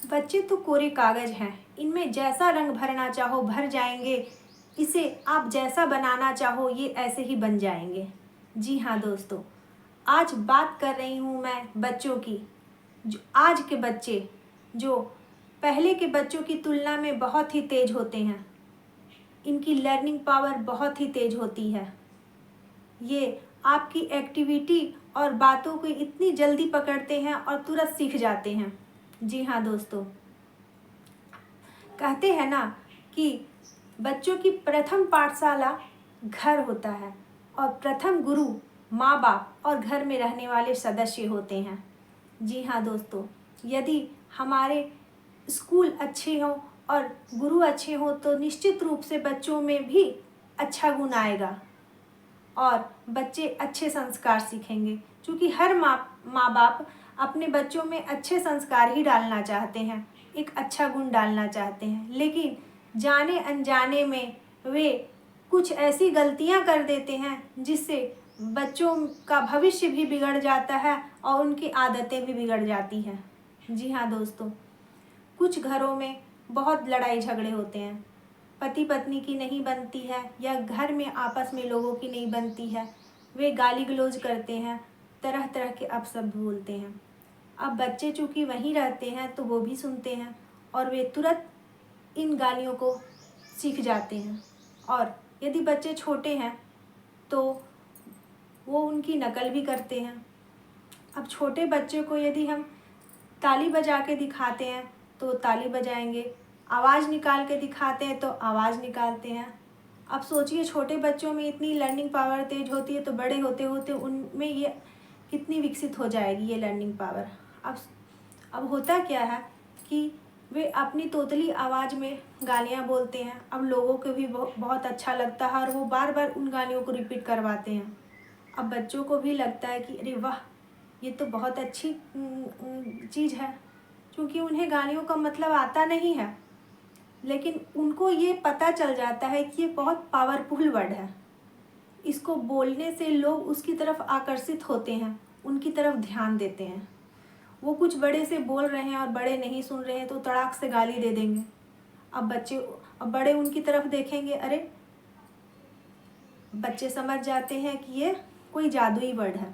बच्चे तो कोरे कागज हैं, इनमें जैसा रंग भरना चाहो भर जाएंगे। इसे आप जैसा बनाना चाहो ये ऐसे ही बन जाएंगे। जी हाँ दोस्तों, आज बात कर रही हूँ मैं बच्चों की। जो आज के बच्चे जो पहले के बच्चों की तुलना में बहुत ही तेज होते हैं, इनकी लर्निंग पावर बहुत ही तेज होती है। ये आपकी एक्टिविटी और बातों को इतनी जल्दी पकड़ते हैं और तुरंत सीख जाते हैं। जी हाँ दोस्तों, कहते हैं ना कि बच्चों की प्रथम पाठशाला घर होता है और प्रथम गुरु माँ बाप और घर में रहने वाले सदस्य होते हैं। जी हाँ दोस्तों, यदि हमारे स्कूल अच्छे हों और गुरु अच्छे हों तो निश्चित रूप से बच्चों में भी अच्छा गुण आएगा और बच्चे अच्छे संस्कार सीखेंगे। क्योंकि हर माँ बाप अपने बच्चों में अच्छे संस्कार ही डालना चाहते हैं, एक अच्छा गुण डालना चाहते हैं, लेकिन जाने अनजाने में वे कुछ ऐसी गलतियां कर देते हैं जिससे बच्चों का भविष्य भी बिगड़ जाता है और उनकी आदतें भी बिगड़ जाती हैं। जी हाँ दोस्तों, कुछ घरों में बहुत लड़ाई झगड़े होते हैं, पति पत्नी की नहीं बनती है या घर में आपस में लोगों की नहीं बनती है, वे गाली गलौज करते हैं, तरह तरह के अपशब्द बोलते हैं। अब बच्चे चूँकि वहीं रहते हैं तो वो भी सुनते हैं और वे तुरंत इन गालियों को सीख जाते हैं। और यदि बच्चे छोटे हैं तो वो उनकी नकल भी करते हैं। अब छोटे बच्चे को यदि हम ताली बजा के दिखाते हैं तो ताली बजाएंगे, आवाज़ निकाल के दिखाते हैं तो आवाज़ निकालते हैं। अब सोचिए, छोटे बच्चों में इतनी लर्निंग पावर तेज होती है तो बड़े होते होते उनमें ये कितनी विकसित हो जाएगी ये लर्निंग पावर। अब होता क्या है कि वे अपनी तोतली आवाज़ में गालियाँ बोलते हैं। अब लोगों को भी बहुत अच्छा लगता है और वो बार बार उन गालियों को रिपीट करवाते हैं। अब बच्चों को भी लगता है कि अरे वाह, ये तो बहुत अच्छी चीज़ है, क्योंकि उन्हें गालियों का मतलब आता नहीं है, लेकिन उनको ये पता चल जाता है कि ये बहुत पावरफुल वर्ड है। इसको बोलने से लोग उसकी तरफ आकर्षित होते हैं, उनकी तरफ ध्यान देते हैं। वो कुछ बड़े से बोल रहे हैं और बड़े नहीं सुन रहे हैं तो तड़ाक से गाली दे देंगे। अब बड़े उनकी तरफ देखेंगे, अरे बच्चे समझ जाते हैं कि ये कोई जादुई वर्ड है।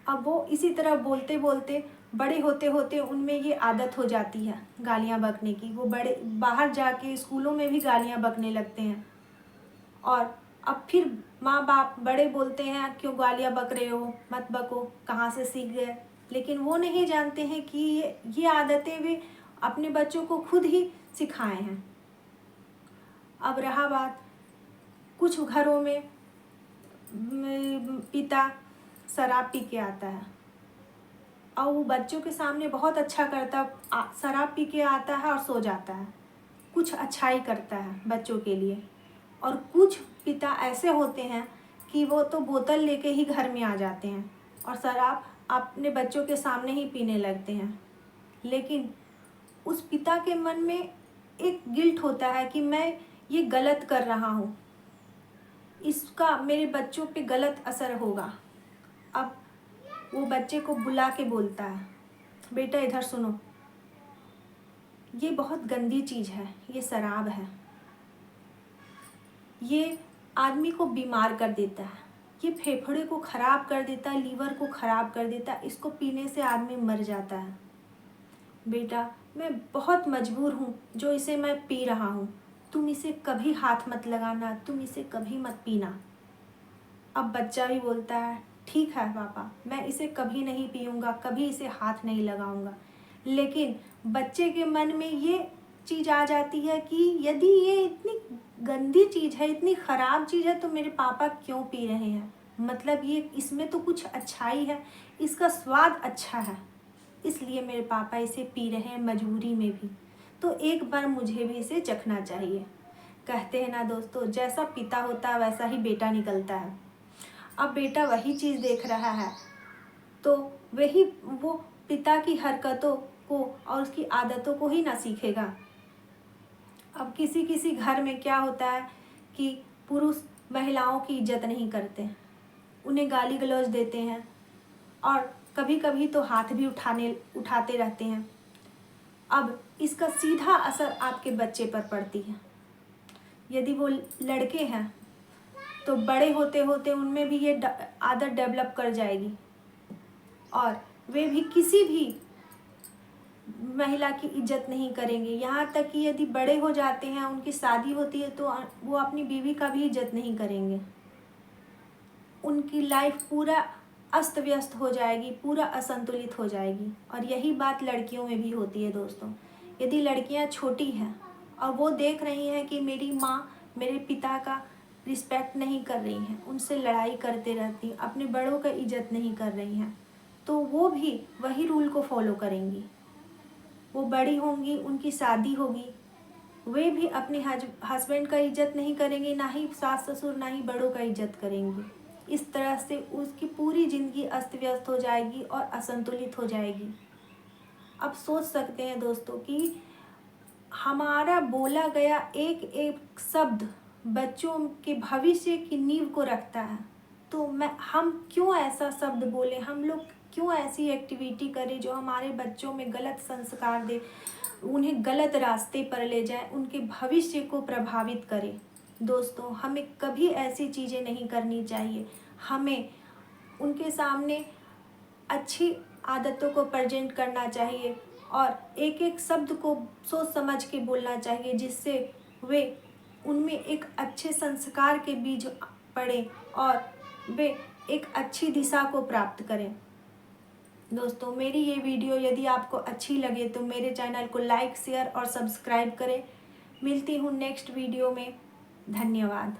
अब वो इसी तरह बोलते बोलते बड़े होते होते उनमें ये आदत हो जाती है गालियाँ बकने की। वो बड़े बाहर जाके स्कूलों में भी गालियाँ बकने लगते हैं और अब फिर माँ बाप बड़े बोलते हैं क्यों गालियाँ बक रहे हो, मत बको, कहाँ से सीख गए। लेकिन वो नहीं जानते हैं कि ये आदतें वे अपने बच्चों को खुद ही सिखाए हैं। अब रहा बात, कुछ घरों में पिता शराब पी के आता है और वो बच्चों के सामने बहुत अच्छा करता, शराब पी के आता है और सो जाता है, कुछ अच्छाई करता है बच्चों के लिए। और कुछ पिता ऐसे होते हैं कि वो तो बोतल लेके ही घर में आ जाते हैं और शराब अपने बच्चों के सामने ही पीने लगते हैं। लेकिन उस पिता के मन में एक गिल्ट होता है कि मैं ये गलत कर रहा हूँ, इसका मेरे बच्चों पे गलत असर होगा। अब वो बच्चे को बुला के बोलता है, बेटा इधर सुनो, ये बहुत गंदी चीज़ है, ये शराब है, ये आदमी को बीमार कर देता है, ये फेफड़े को ख़राब कर देता है, लीवर को ख़राब कर देता है, इसको पीने से आदमी मर जाता है। बेटा मैं बहुत मजबूर हूँ जो इसे मैं पी रहा हूँ, तुम इसे कभी हाथ मत लगाना, तुम इसे कभी मत पीना। अब बच्चा भी बोलता है, ठीक है पापा, मैं इसे कभी नहीं पीऊँगा, कभी इसे हाथ नहीं लगाऊँगा। लेकिन बच्चे के मन में ये चीज़ आ जाती है कि यदि ये इतनी गंदी चीज़ है, इतनी ख़राब चीज़ है तो मेरे पापा क्यों पी रहे हैं, मतलब ये इसमें तो कुछ अच्छाई है, इसका स्वाद अच्छा है, इसलिए मेरे पापा इसे पी रहे हैं मजबूरी में भी, तो एक बार मुझे भी इसे चखना चाहिए। कहते हैं ना दोस्तों, जैसा पिता होता है वैसा ही बेटा निकलता है। अब बेटा वही चीज़ देख रहा है तो वही वो पिता की हरकतों को और उसकी आदतों को ही ना सीखेगा। अब किसी किसी घर में क्या होता है कि पुरुष महिलाओं की इज्जत नहीं करते, उन्हें गाली गलौज देते हैं और कभी कभी तो हाथ भी उठाते रहते हैं। अब इसका सीधा असर आपके बच्चे पर पड़ती है। यदि वो लड़के हैं तो बड़े होते होते उनमें भी ये आदत डेवलप कर जाएगी और वे भी किसी भी महिला की इज्जत नहीं करेंगे। यहाँ तक कि यदि बड़े हो जाते हैं, उनकी शादी होती है, तो वो अपनी बीवी का भी इज्जत नहीं करेंगे। उनकी लाइफ पूरा अस्त व्यस्त हो जाएगी, पूरा असंतुलित हो जाएगी। और यही बात लड़कियों में भी होती है दोस्तों। यदि लड़कियां छोटी हैं और वो देख रही हैं कि मेरी माँ मेरे पिता का रिस्पेक्ट नहीं कर रही हैं, उनसे लड़ाई करते रहती, अपने बड़ों का इज्जत नहीं कर रही हैं, तो वो भी वही रूल को फॉलो करेंगी। वो बड़ी होंगी, उनकी शादी होगी, वे भी अपने हस्बैंड का इज्जत नहीं करेंगे, ना ही सास ससुर, ना ही बड़ों का इज्जत करेंगी। इस तरह से उसकी पूरी ज़िंदगी अस्त व्यस्त हो जाएगी और असंतुलित हो जाएगी। अब सोच सकते हैं दोस्तों कि हमारा बोला गया एक एक शब्द बच्चों के भविष्य की नींव को रखता है। तो हम क्यों ऐसा शब्द बोले, हम लोग क्यों ऐसी एक्टिविटी करें जो हमारे बच्चों में गलत संस्कार दे, उन्हें गलत रास्ते पर ले जाए, उनके भविष्य को प्रभावित करे। दोस्तों, हमें कभी ऐसी चीज़ें नहीं करनी चाहिए। हमें उनके सामने अच्छी आदतों को प्रेजेंट करना चाहिए और एक एक शब्द को सोच समझ के बोलना चाहिए, जिससे वे उनमें एक अच्छे संस्कार के बीज पड़े और वे एक अच्छी दिशा को प्राप्त करें। दोस्तों, मेरी ये वीडियो यदि आपको अच्छी लगे तो मेरे चैनल को लाइक, शेयर और सब्सक्राइब करें। मिलती हूँ नेक्स्ट वीडियो में। धन्यवाद।